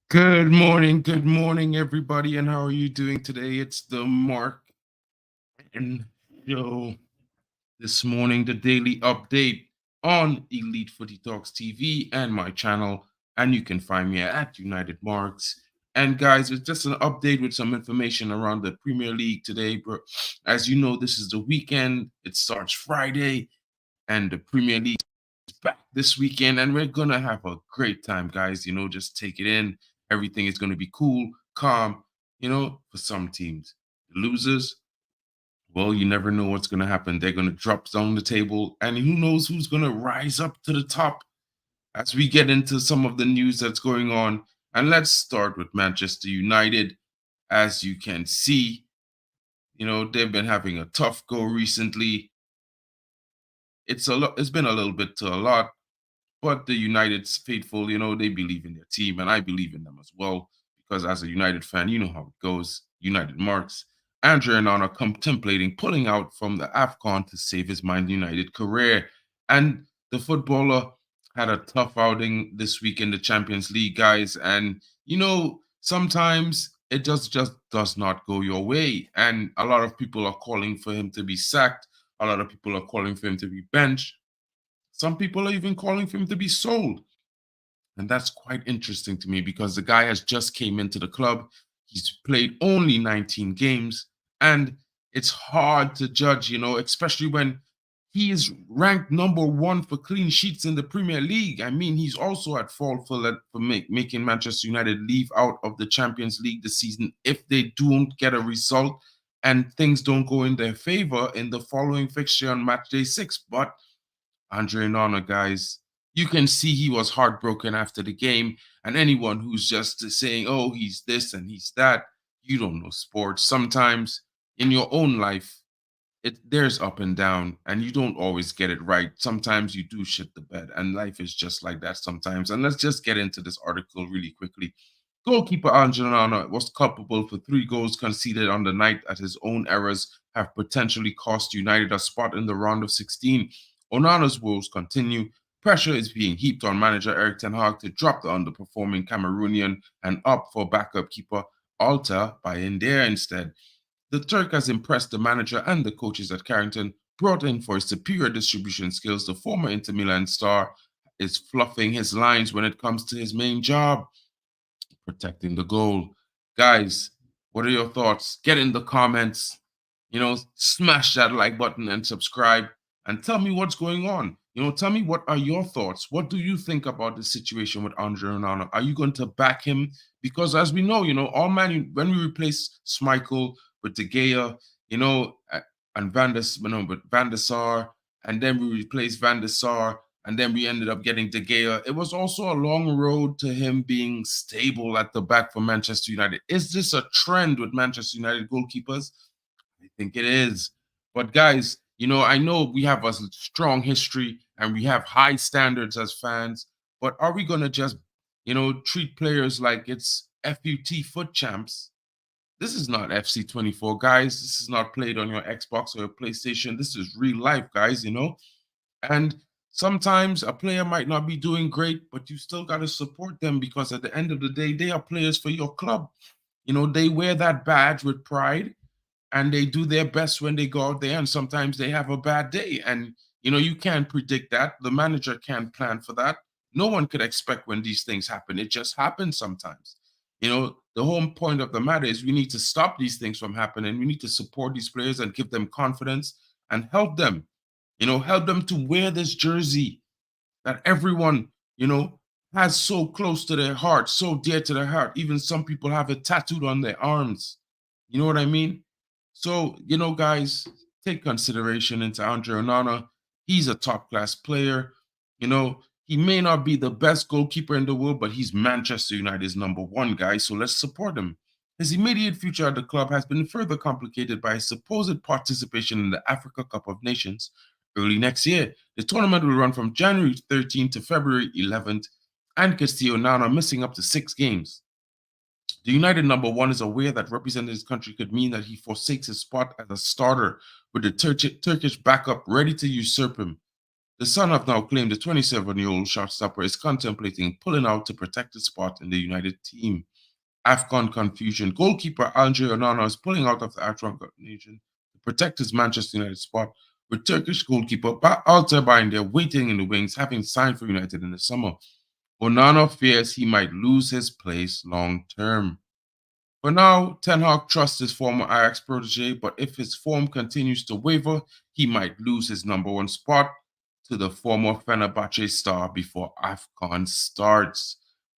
Good morning, everybody, and how are you doing today? It's the MarkN Show. This morning, the daily update on Elite Footy Talks TV and my channel, and you can find me at United Marks. And guys, it's just an update with some information around the Premier League today, bro. As you know, this is the weekend. It starts Friday, and the Premier League back this weekend, and we're gonna have a great time, guys. Just take it in. Everything is gonna be cool, calm. For some teams, the losers, well, you never know what's gonna happen. They're gonna drop down the table, and who knows who's gonna rise up to the top as we get into some of the news that's going on. And let's start with Manchester United. As you can see, they've been having a tough go recently. It's been a little bit to a lot. But the United's faithful, they believe in their team, and I believe in them as well. Because as a United fan, you know how it goes. United Marks. Andre Onana contemplating pulling out from the AFCON to save his Man United career. And the footballer had a tough outing this week in the Champions League, guys. And, sometimes it just does not go your way. And a lot of people are calling for him to be sacked. A lot of people are calling for him to be benched. Some people are even calling for him to be sold. And that's quite interesting to me because the guy has just came into the club. He's played only 19 games. And it's hard to judge, especially when he is ranked number 1 for clean sheets in the Premier League. I mean, he's also at fault for making Manchester United leave out of the Champions League this season if they don't get a result and things don't go in their favor in the following fixture on match day 6. But Andre Onana, guys, you can see he was heartbroken after the game. And anyone who's just saying, oh, he's this and he's that, you don't know sports. Sometimes in your own life, there's up and down, and you don't always get it right. Sometimes you do shit the bed, and life is just like that sometimes. And let's just get into this article really quickly. Goalkeeper Andre Onana was culpable for 3 goals conceded on the night, as his own errors have potentially cost United a spot in the round of 16. Onana's woes continue. Pressure is being heaped on manager Erik ten Hag to drop the underperforming Cameroonian and opt for backup keeper Alta Bayindir instead. The Turk has impressed the manager and the coaches at Carrington. Brought in for his superior distribution skills, the former Inter Milan star is fluffing his lines when it comes to his main job, protecting the goal. Guys, what are your thoughts? Get in the comments, smash that like button and subscribe and tell me what's going on. Tell me what are your thoughts? What do you think about the situation with Andre Onana? Are you going to back him? Because as we know, when we replace Schmeichel with De Gea, and Van der Sar, and then we replaced Van der Sar, and then we ended up getting De Gea. It was also a long road to him being stable at the back for Manchester United. Is this a trend with Manchester United goalkeepers? I think it is. But guys, I know we have a strong history and we have high standards as fans, but are we going to just, treat players like it's FUT foot champs? This is not FC24, guys. This is not played on your Xbox or your PlayStation. This is real life, guys, And sometimes a player might not be doing great, but you still got to support them because at the end of the day, they are players for your club. They wear that badge with pride and they do their best when they go out there. And sometimes they have a bad day. And, you can't predict that. The manager can't plan for that. No one could expect when these things happen. It just happens sometimes. The whole point of the matter is we need to stop these things from happening. We need to support these players and give them confidence and help them. Help them to wear this jersey that everyone, has so close to their heart, so dear to their heart. Even some people have it tattooed on their arms. You know what I mean? So, guys, take consideration into Andre Onana. He's a top-class player. He may not be the best goalkeeper in the world, but he's Manchester United's #1 guy, so let's support him. His immediate future at the club has been further complicated by his supposed participation in the Africa Cup of Nations early next year. The tournament will run from January 13th to February 11th and could see Onana missing up to 6 games. The United #1 is aware that representing his country could mean that he forsakes his spot as a starter with the Turkish backup ready to usurp him. The Sun have now claimed the 27-year-old shotstopper is contemplating pulling out to protect his spot in the United team. AFCON confusion. Goalkeeper Andre Onana is pulling out of the AFCON nation to protect his Manchester United spot, with Turkish goalkeeper Alter Binder waiting in the wings, having signed for United in the summer. Onana fears he might lose his place long term. For now, Ten Hag trusts his former Ajax protege, but if his form continues to waver, he might lose his number one spot to the former Fenerbahce star before AFCON starts.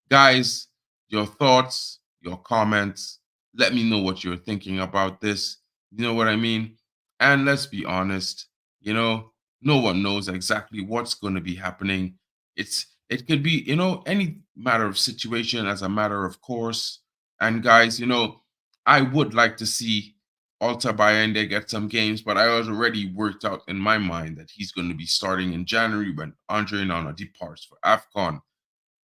Guys, your thoughts, your comments, let me know what you're thinking about this. You know what I mean? And let's be honest, no one knows exactly what's going to be happening. It could be, any matter of situation as a matter of course. And guys, I would like to see Alta Bayende get some games, but I was already worked out in my mind that he's going to be starting in January when Andre Nana departs for AFCON,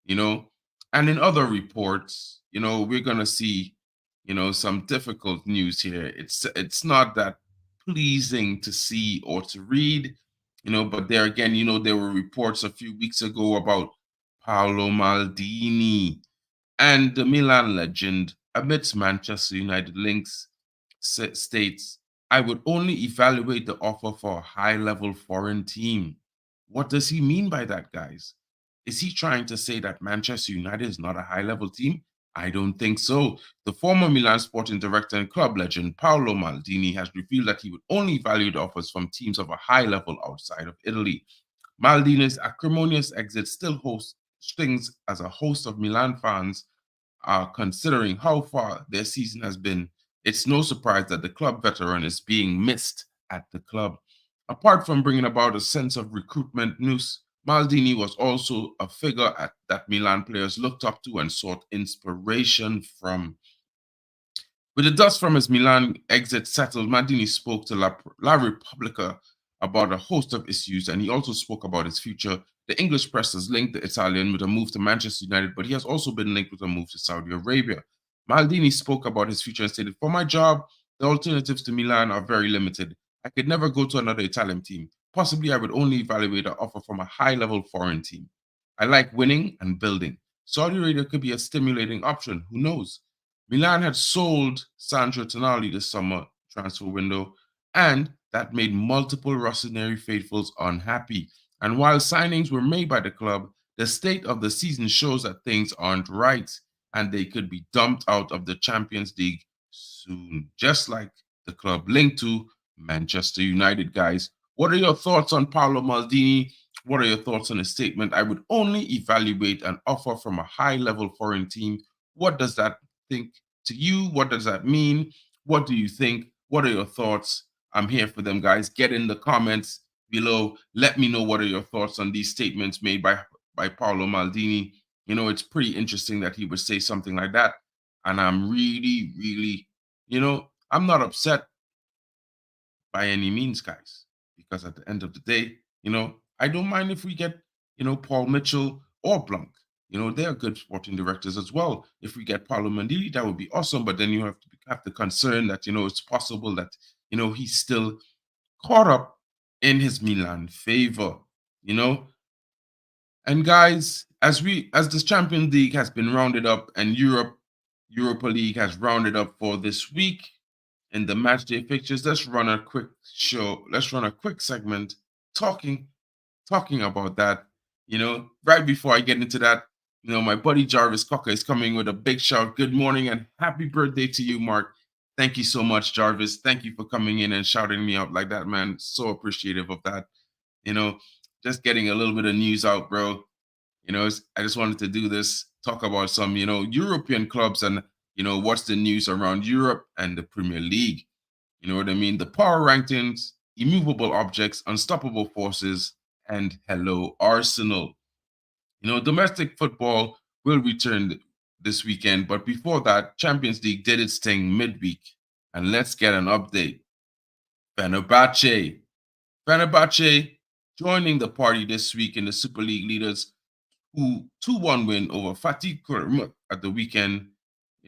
you know. And in other reports, we're going to see, some difficult news here. It's not that pleasing to see or to read, but there again, there were reports a few weeks ago about Paolo Maldini and the Milan legend, amidst Manchester United links, states, I would only evaluate the offer for a high level foreign team. What does he mean by that, guys? Is he trying to say that Manchester United is not a high level team? I don't think so. The former Milan sporting director and club legend Paolo Maldini has revealed that he would only value the offers from teams of a high level outside of Italy. Maldini's acrimonious exit still stings as a host of Milan fans are considering how far their season has been. It's no surprise that the club veteran is being missed at the club. Apart from bringing about a sense of recruitment news, Maldini was also a figure that Milan players looked up to and sought inspiration from. With the dust from his Milan exit settled, Maldini spoke to La Repubblica about a host of issues, and he also spoke about his future. The English press has linked the Italian with a move to Manchester United, but he has also been linked with a move to Saudi Arabia. Maldini spoke about his future and stated, for my job, the alternatives to Milan are very limited. I could never go to another Italian team. Possibly, I would only evaluate an offer from a high-level foreign team. I like winning and building. Saudi Arabia could be a stimulating option. Who knows? Milan had sold Sandro Tonali this summer transfer window, and that made multiple Rossoneri faithfuls unhappy. And while signings were made by the club, the state of the season shows that things aren't right, and they could be dumped out of the Champions League soon, just like the club linked to Manchester United, guys. What are your thoughts on Paolo Maldini? What are your thoughts on his statement? I would only evaluate an offer from a high-level foreign team. What does that think to you? What does that mean? What do you think? What are your thoughts? I'm here for them, guys. Get in the comments below. Let me know what are your thoughts on these statements made by Paolo Maldini. It's pretty interesting that he would say something like that. And I'm really, really, I'm not upset by any means, guys, because at the end of the day, I don't mind if we get, Paul Mitchell or Blanc. They're good sporting directors as well. If we get Paolo Maldini, that would be awesome. But then you have the concern that, it's possible that, he's still caught up in his Milan favor, And guys, as this Champions League has been rounded up and Europa League has rounded up for this week in the match day fixtures, let's run a quick show. Let's run a quick segment talking about that. Right before I get into that, my buddy Jarvis Cocker is coming with a big shout. Good morning and happy birthday to you, Mark. Thank you so much, Jarvis. Thank you for coming in and shouting me out like that, man. So appreciative of that. Just getting a little bit of news out, bro. I just wanted to do this, talk about some, European clubs and, what's the news around Europe and the Premier League. You know what I mean? The power rankings, immovable objects, unstoppable forces, and hello, Arsenal. Domestic football will return this weekend, but before that, Champions League did its thing midweek. And let's get an update. Fenerbahce joining the party this week in the Super League leaders who 2-1 win over Fatih Kurum at the weekend.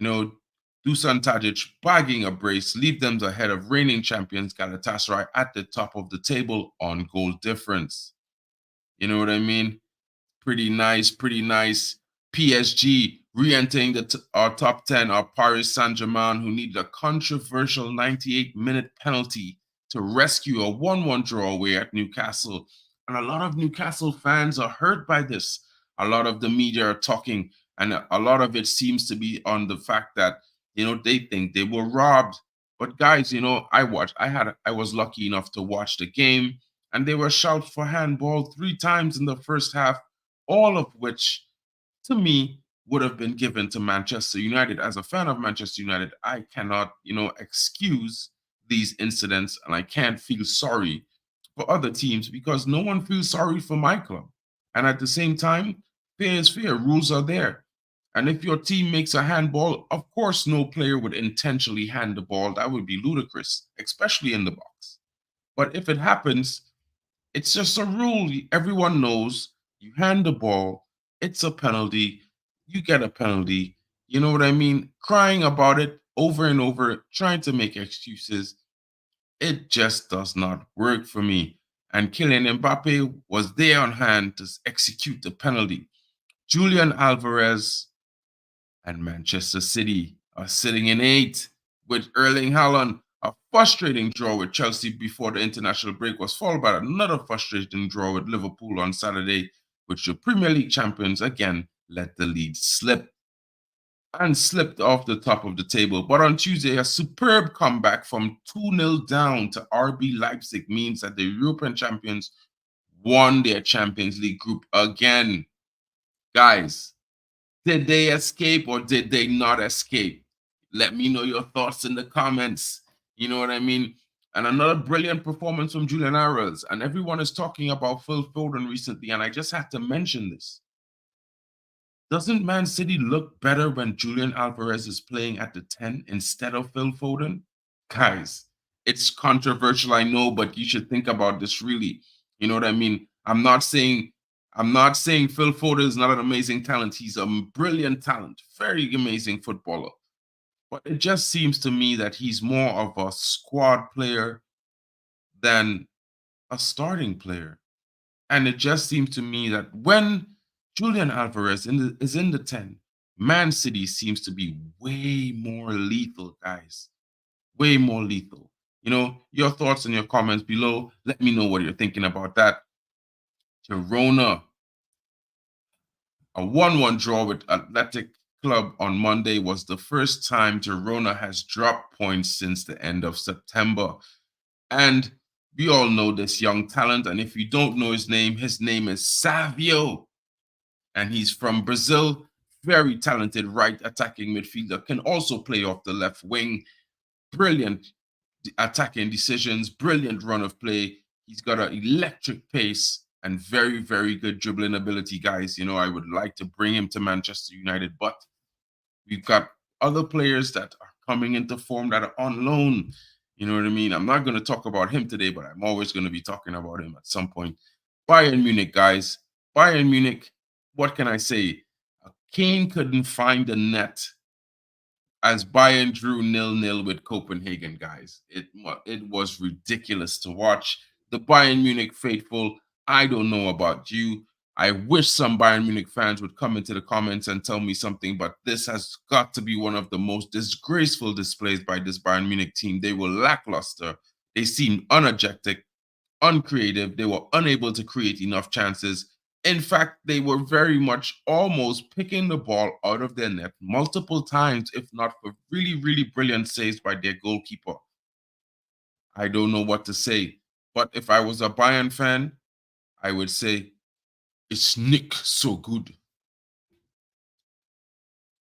Dusan Tadic bagging a brace, leave them ahead of reigning champions Galatasaray at the top of the table on goal difference. You know what I mean? Pretty nice, pretty nice. PSG re-entering our top 10 are Paris Saint-Germain, who needed a controversial 98-minute penalty to rescue a 1-1 draw away at Newcastle. And a lot of Newcastle fans are hurt by this. A lot of the media are talking, and a lot of it seems to be on the fact that, they think they were robbed. But guys, I was lucky enough to watch the game, and they were shouted for handball 3 times in the first half, all of which, to me, would have been given to Manchester United. As a fan of Manchester United, I cannot, excuse these incidents, and I can't feel sorry for other teams because no one feels sorry for my club. And at the same time, fair is fair. Rules are there. And if your team makes a handball, of course, no player would intentionally hand the ball. That would be ludicrous, especially in the box. But if it happens, it's just a rule. Everyone knows you hand the ball, it's a penalty, you get a penalty. You know what I mean? Crying about it over and over, trying to make excuses, it just does not work for me. And Kylian Mbappe was there on hand to execute the penalty. Julian Alvarez and Manchester City are sitting in 8th with Erling Haaland. A frustrating draw with Chelsea before the international break was followed by another frustrating draw with Liverpool on Saturday, which the Premier League champions again let the lead slip and slipped off the top of the table. But on Tuesday, a superb comeback from 2-0 down to RB Leipzig means that the European champions won their Champions League group again. Guys, did they escape or did they not escape? Let me know your thoughts in the comments. You know what I mean? And another brilliant performance from Julian Alvarez. And everyone is talking about Phil Foden recently, and I just had to mention this. Doesn't Man City look better when Julian Alvarez is playing at the 10 instead of Phil Foden? Guys, it's controversial, I know, but you should think about this really. You know what I mean? I'm not saying Phil Foden is not an amazing talent. He's a brilliant talent, very amazing footballer. But it just seems to me that he's more of a squad player than a starting player. And it just seems to me that when Julian Alvarez is in the 10, Man City seems to be way more lethal, guys. Way more lethal. Your thoughts and your comments below. Let me know what you're thinking about that. Girona, a 1-1 draw with Athletic Club on Monday was the first time Girona has dropped points since the end of September. And we all know this young talent. And if you don't know his name is Savio. And he's from Brazil. Very talented right attacking midfielder. Can also play off the left wing. Brilliant attacking decisions. Brilliant run of play. He's got an electric pace and very, very good dribbling ability, guys. I would like to bring him to Manchester United, but we've got other players that are coming into form that are on loan. You know what I mean? I'm not going to talk about him today, but I'm always going to be talking about him at some point. Bayern Munich, guys. Bayern Munich, what can I say? Kane couldn't find the net as Bayern drew 0-0 with Copenhagen, guys. It was ridiculous to watch. The Bayern Munich faithful, I don't know about you. I wish some Bayern Munich fans would come into the comments and tell me something, but this has got to be one of the most disgraceful displays by this Bayern Munich team. They were lackluster. They seemed unenergetic, uncreative. They were unable to create enough chances. In fact, they were very much almost picking the ball out of their net multiple times, if not for really, really brilliant saves by their goalkeeper. I don't know what to say. But if I was a Bayern fan, I would say, it's Nick so good.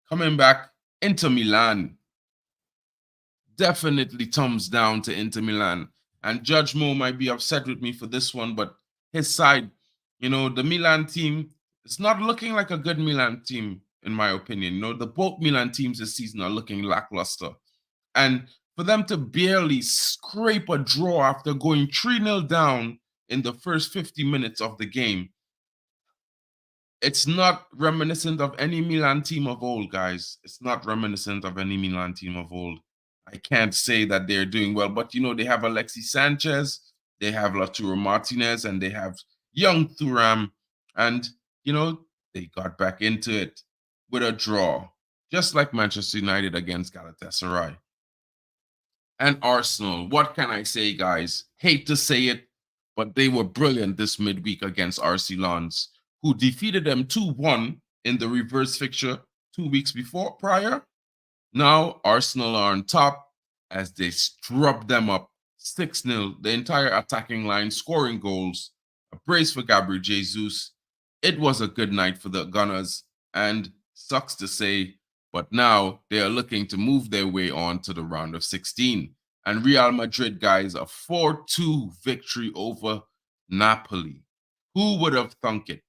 Coming back, Inter Milan. Definitely thumbs down to Inter Milan. And Judge Mo might be upset with me for this one, but his side, the Milan team, it's not looking like a good Milan team, in my opinion. The both Milan teams this season are looking lackluster. And for them to barely scrape a draw after going 3-0 down in the first 50 minutes of the game, it's not reminiscent of any Milan team of old, guys. It's not reminiscent of any Milan team of old. I can't say that they're doing well, but they have Alexis Sanchez, they have Lautaro Martinez, and they have young Thuram, and they got back into it with a draw, just like Manchester United against Galatasaray. And Arsenal, what can I say, guys? Hate to say it, but they were brilliant this midweek against RC Lens, who defeated them 2-1 in the reverse fixture 2 weeks prior. Now Arsenal are on top as they strub them up 6-0. The entire attacking line scoring goals. A brace for Gabriel Jesus. It was a good night for the Gunners, and sucks to say, but now they are looking to move their way on to the round of 16. And Real Madrid, guys, a 4-2 victory over Napoli. Who would have thunk it?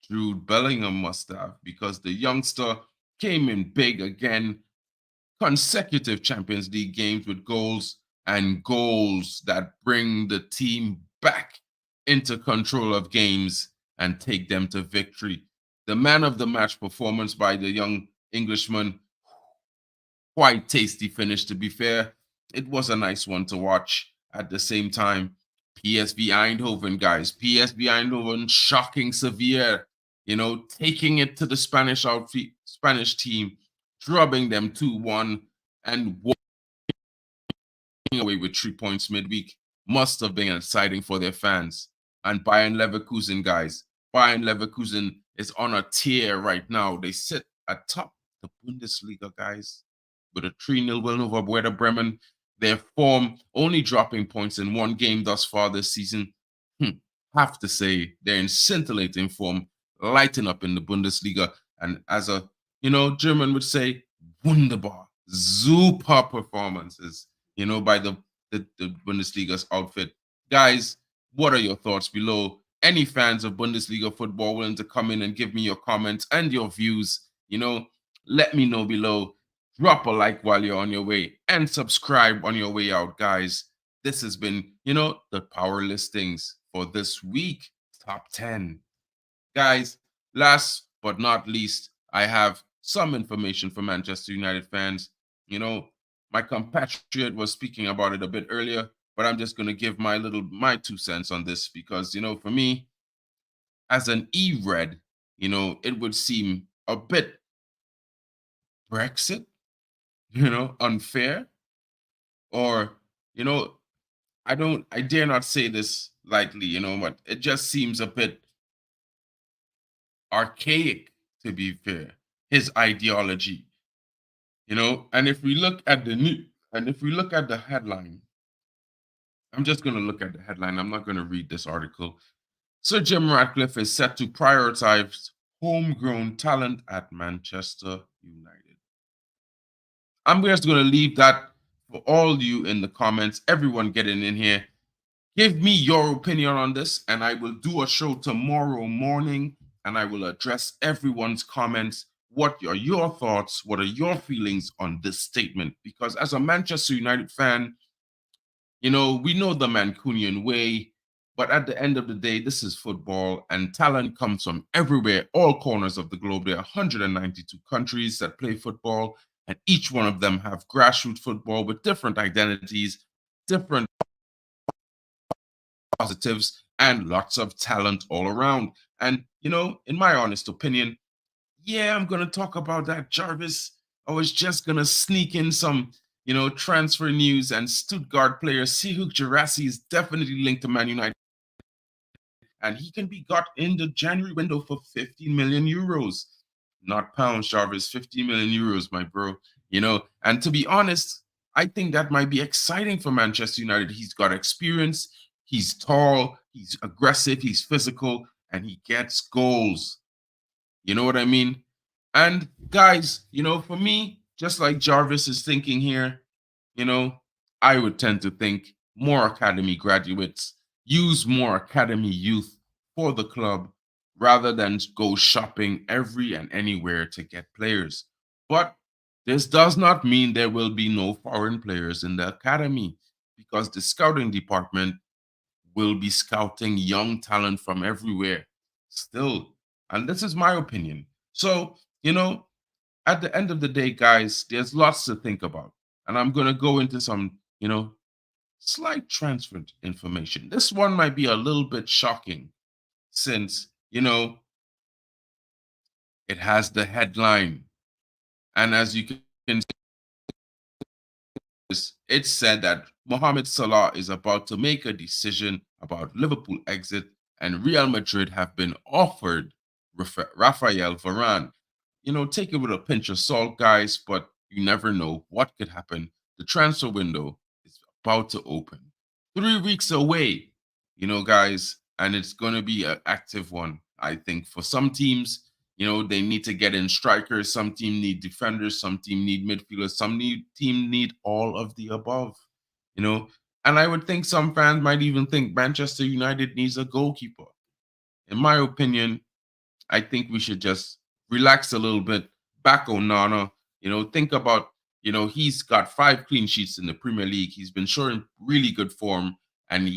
Jude Bellingham must have, because the youngster came in big again. Consecutive Champions League games with goals and goals that bring the team back into control of games and take them to victory. The man of the match performance by the young Englishman, quite tasty finish, to be fair. It was a nice one to watch. At the same time, PSV Eindhoven, guys. PSV Eindhoven shocking Sevilla, taking it to the Spanish team, drubbing them 2-1 and walking away with 3 points midweek. Must have been exciting for their fans. And Bayern Leverkusen, guys. Bayern Leverkusen is on a tear right now. They sit atop the Bundesliga, guys, with a 3-0 win over Werder Bremen. Their form only dropping points in one game thus far this season. Have to say, they're in scintillating form, lighting up in the Bundesliga. And as a, German would say, wunderbar, super performances, by the Bundesliga's outfit. Guys, what are your thoughts below? Any fans of Bundesliga football willing to come in and give me your comments and your views? Let me know below. Drop a like while you're on your way and subscribe on your way out, guys. This has been, the power listings for this week, top 10. Guys, last but not least, I have some information for Manchester United fans. My compatriot was speaking about it a bit earlier, but I'm just going to give my 2 cents on this because, for me, as an E-Red, it would seem a bit Brexit, unfair, or, I dare not say this lightly, but it just seems a bit archaic, to be fair, his ideology, and if we look at the headline, I'm just going to look at the headline. I'm not going to read this article. Sir Jim Ratcliffe is set to prioritize homegrown talent at Manchester United. I'm just going to leave that for all you in the comments, everyone getting in here. Give me your opinion on this, and I will do a show tomorrow morning, and I will address everyone's comments. What are your thoughts? What are your feelings on this statement? Because as a Manchester United fan, we know the Mancunian way, but at the end of the day, this is football, and talent comes from everywhere, all corners of the globe. There are 192 countries that play football, and each one of them have grassroots football with different identities, different positives, and lots of talent all around. And, in my honest opinion, yeah, I'm going to talk about that, Jarvis. I was just going to sneak in some, transfer news, and Stuttgart player Sihuk Girassi is definitely linked to Man United, and he can be got in the January window for 50 million euros. Not pounds, Jarvis, 50 million euros, my bro. And to be honest, I think that might be exciting for Manchester United. He's got experience, he's tall, he's aggressive, he's physical, and he gets goals. You know what I mean? And guys, for me, just like Jarvis is thinking here, I would tend to think more academy graduates, use more academy youth for the club rather than go shopping every and anywhere to get players. But this does not mean there will be no foreign players in the academy, because the scouting department will be scouting young talent from everywhere still. And this is my opinion. So, at the end of the day, guys, there's lots to think about. And I'm going to go into some, slight transfer information. This one might be a little bit shocking. since, it has the headline. And as you can see, it said that Mohamed Salah is about to make a decision about Liverpool exit, and Real Madrid have been offered Rafael Varane. Take it with a pinch of salt, guys, but you never know what could happen. The transfer window is about to open. 3 weeks away, guys, and it's going to be an active one. I think for some teams, they need to get in strikers. Some team need defenders. Some team need midfielders. Team need all of the above. You know, and I would think some fans might even think Manchester United needs a goalkeeper. In my opinion, I think we should just relax a little bit. Back Onana, think about, he's got 5 clean sheets in the Premier League. He's been showing really good form, and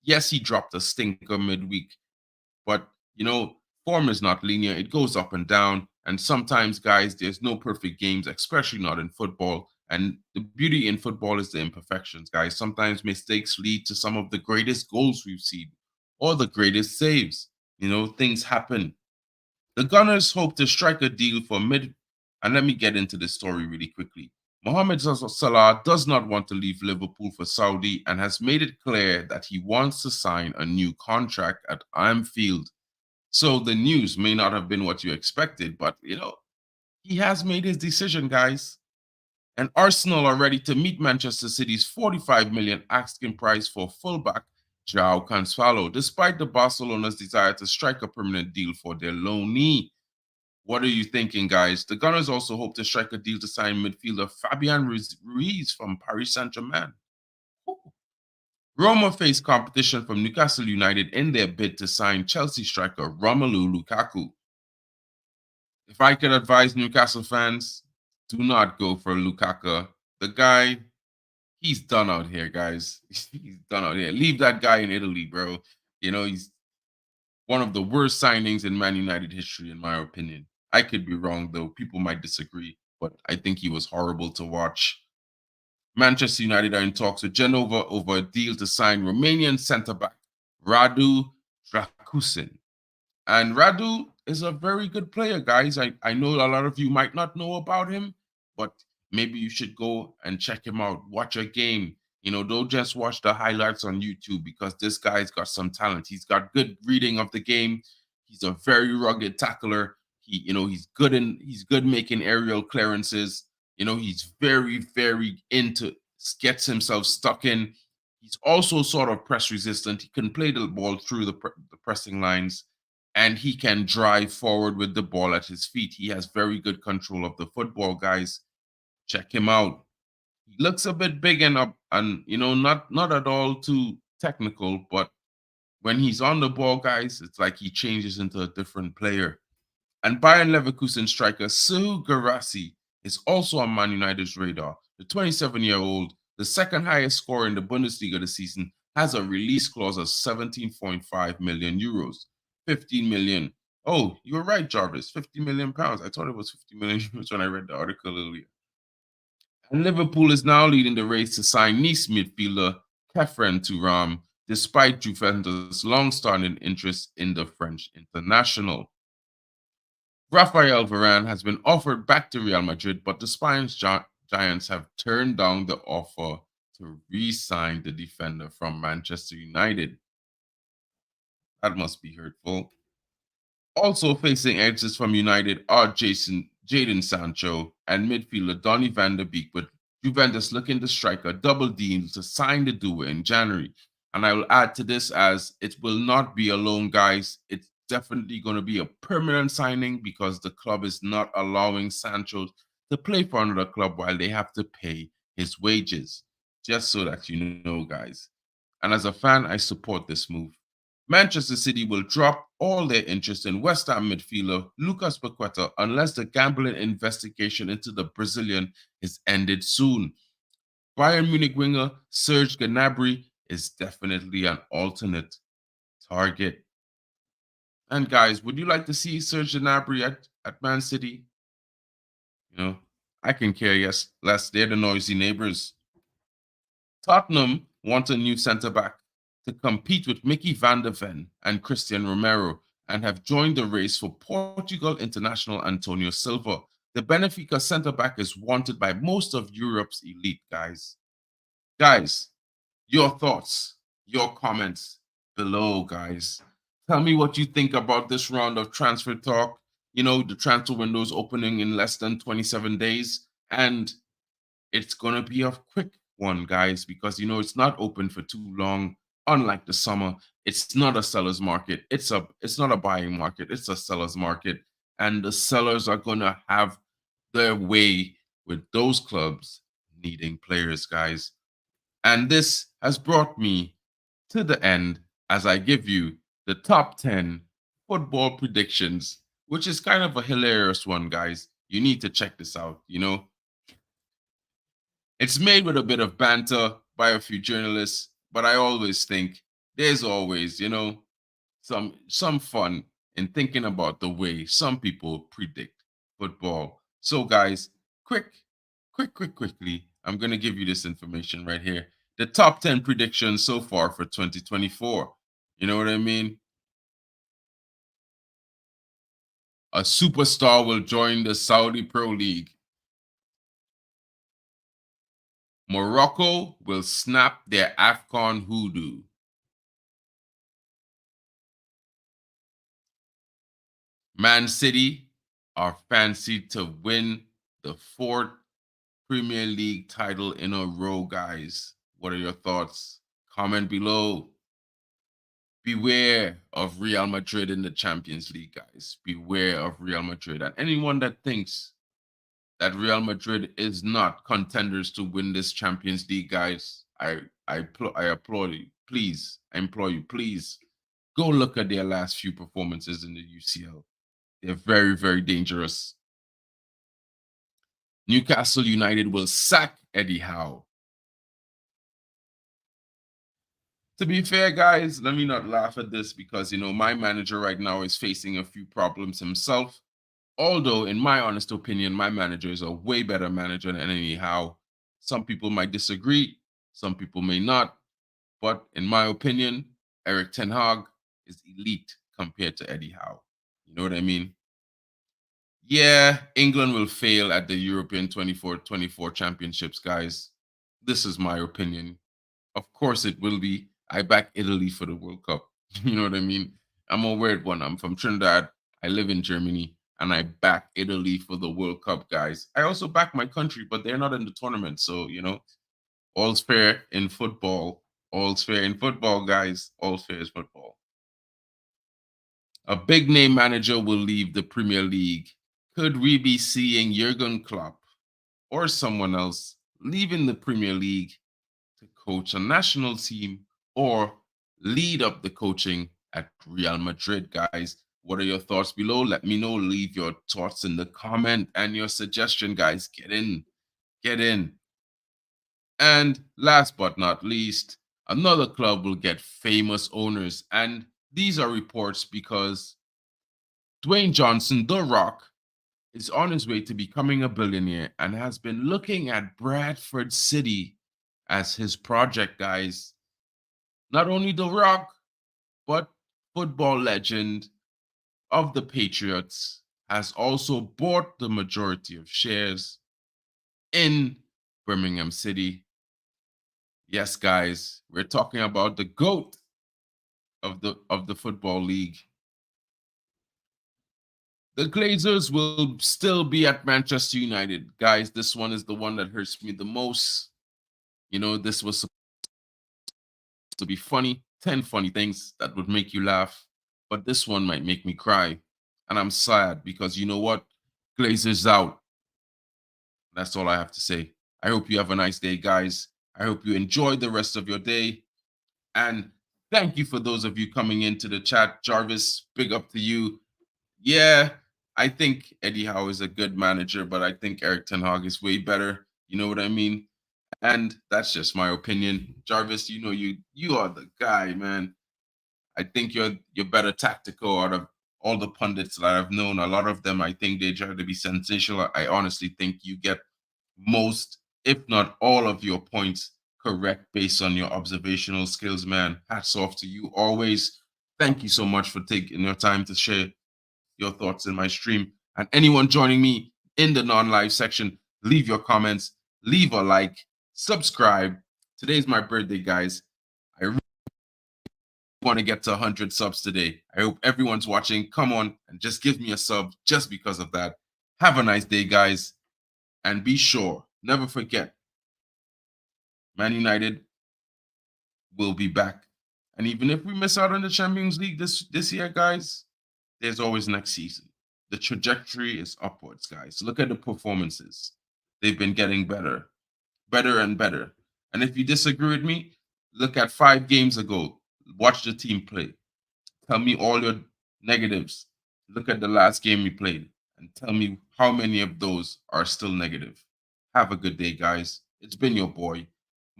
yes, he dropped a stinker midweek, but form is not linear. It goes up and down, and sometimes, guys, there's no perfect games, especially not in football. And the beauty in football is the imperfections, guys. Sometimes mistakes lead to some of the greatest goals we've seen, or the greatest saves. Things happen. The Gunners hope to strike a deal for mid. And let me get into this story really quickly. Mohamed Salah does not want to leave Liverpool for Saudi and has made it clear that he wants to sign a new contract at Anfield. So the news may not have been what you expected, but he has made his decision, guys. And Arsenal are ready to meet Manchester City's 45 million asking price for fullback João Cancelo, despite the Barcelona's desire to strike a permanent deal for their loanee. What are you thinking, guys? The Gunners also hope to strike a deal to sign midfielder Fabian Ruiz from Paris Saint-Germain. Roma face competition from Newcastle United in their bid to sign Chelsea striker Romelu Lukaku. If I could advise Newcastle fans, do not go for Lukaku. The guy, he's done out here, guys. He's done out here. Leave that guy in Italy, bro. He's one of the worst signings in Man United history, in my opinion. I could be wrong, though. People might disagree, but I think he was horrible to watch. Manchester United are in talks with Genova over a deal to sign Romanian centre-back Radu Drakusin. And Radu is a very good player, guys. I know a lot of you might not know about him, but maybe you should go and check him out. Watch a game. Don't just watch the highlights on YouTube, because this guy's got some talent. He's got good reading of the game. He's a very rugged tackler. He's good making aerial clearances. He's very, very gets himself stuck in. He's also sort of press resistant. He can play the ball through the pressing lines, and he can drive forward with the ball at his feet. He has very good control of the football, guys. Check him out. He looks a bit big and up, and not at all too technical, but when he's on the ball, guys, it's like he changes into a different player. And Bayern Leverkusen striker Serhou Guirassy is also on Man United's radar. The 27-year-old, the second highest scorer in the Bundesliga this season, has a release clause of 17.5 million euros. 15 million. Oh, you were right, Jarvis. 50 million pounds. I thought it was 50 million euros when I read the article earlier. And Liverpool is now leading the race to sign Nice midfielder Khéphren Thuram, despite Juventus' long-standing interest in the French international. Rafael Varane has been offered back to Real Madrid, but the Spanish Giants have turned down the offer to re-sign the defender from Manchester United. That must be hurtful. Also facing exits from United are Jadon Sancho and midfielder Donny van der Beek, with Juventus looking to strike a double deal to sign the duo in January. And I will add to this, as it will not be a loan, guys. It's definitely going to be a permanent signing, because the club is not allowing Sancho to play for another club while they have to pay his wages. Just so that you know, guys. And as a fan, I support this move. Manchester City will drop all their interest in West Ham midfielder Lucas Paqueta unless the gambling investigation into the Brazilian is ended soon. Bayern Munich winger Serge Gnabry is definitely an alternate target. And guys, would you like to see Serge Gnabry at Man City? I can care less. They're the noisy neighbors. Tottenham want a new centre-back. to compete with Mickey van der Ven and Christian Romero and have joined the race for Portugal international Antonio Silva. The Benfica centre-back is wanted by most of Europe's elite, guys. Guys, your thoughts, your comments below, guys. Tell me what you think about this round of transfer talk. You know, the transfer window is opening in less than 27 days, and it's going to be a quick one, guys, because, you know, it's not open for too long. Unlike the summer, it's not a seller's market. It's not a buying market. It's a seller's market. And the sellers are going to have their way with those clubs needing players, guys. And this has brought me to the end as I give you the top 10 football predictions, which is kind of a hilarious one, guys. You need to check this out, you know. It's made with a bit of banter by a few journalists, but I always think there's always, you know, some fun in thinking about the way some people predict football. So guys, quickly, I'm going to give you this information right here. The top 10 predictions so far for 2024. You know what I mean? A superstar will join the Saudi Pro League. Morocco will snap their AFCON hoodoo. Man City are fancied to win the fourth Premier League title in a row, guys. What are your thoughts? Comment below. Beware of Real Madrid in the Champions League, guys. Beware of Real Madrid. And anyone that thinks that Real Madrid is not contenders to win this Champions League, guys, I applaud you. Please, I implore you, please go look at their last few performances in the UCL. They're very, very dangerous. Newcastle United will sack Eddie Howe. To be fair, guys, let me not laugh at this because, you know, my manager right now is facing a few problems himself. Although, in my honest opinion, my manager is a way better manager than Eddie Howe. Some people might disagree, some people may not. But in my opinion, Erik ten Hag is elite compared to Eddie Howe. You know what I mean? Yeah, England will fail at the European 24 championships, guys. This is my opinion. Of course it will be. I back Italy for the World Cup. You know what I mean? I'm a weird one. I'm from Trinidad. I live in Germany and I back Italy for the World Cup, guys. I also back my country, but they're not in the tournament. So, you know, all's fair in football. All's fair in football, guys. All's fair is football. A big name manager will leave the Premier League. Could we be seeing Jurgen Klopp or someone else leaving the Premier League to coach a national team or lead up the coaching at Real Madrid, guys? What are your thoughts below? Let me know. Leave your thoughts in the comment and your suggestion, guys. Get in. Get in. And last but not least, another club will get famous owners. And these are reports because Dwayne Johnson, The Rock, is on his way to becoming a billionaire and has been looking at Bradford City as his project, guys. Not only The Rock, but football legend of the Patriots has also bought the majority of shares in Birmingham City. Yes, guys, we're talking about the GOAT of the football league. The Glazers will still be at Manchester United. Guys, this one is the one that hurts me the most. You know, this was supposed to be funny, 10 funny things that would make you laugh. But this one might make me cry. And I'm sad because you know what? Glazers out. That's all I have to say. I hope you have a nice day, guys. I hope you enjoy the rest of your day. And thank you for those of you coming into the chat. Jarvis, big up to you. Yeah, I think Eddie Howe is a good manager, but I think Erik ten Hag is way better. You know what I mean? And that's just my opinion. Jarvis, you know you are the guy, man. I think you're better tactical out of all the pundits that I've known. A lot of them, I think they try to be sensational. I honestly think you get most, if not all, of your points correct based on your observational skills, man. Hats off to you always. Thank you so much for taking your time to share your thoughts in my stream. And anyone joining me in the non-live section, leave your comments, leave a like, subscribe. Today's my birthday, guys. I really want to get to 100 subs today. I hope everyone's watching. Come on and just give me a sub just because of that. Have a nice day, guys. And be sure, never forget, Man United will be back. And even if we miss out on the Champions League this year, guys, there's always next season. The trajectory is upwards, guys. Look at the performances. They've been getting better, better and better. And if you disagree with me, look at 5 games ago. Watch the team play. Tell me all your negatives. Look at the last game we played and tell me how many of those are still negative. Have a good day, guys. It's been your boy,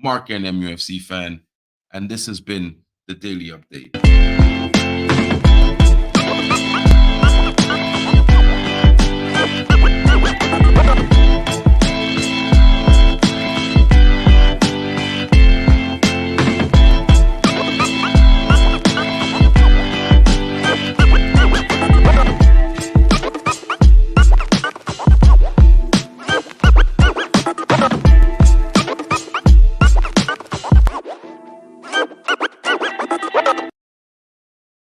MarkN MUFC fan, and this has been the Daily Update.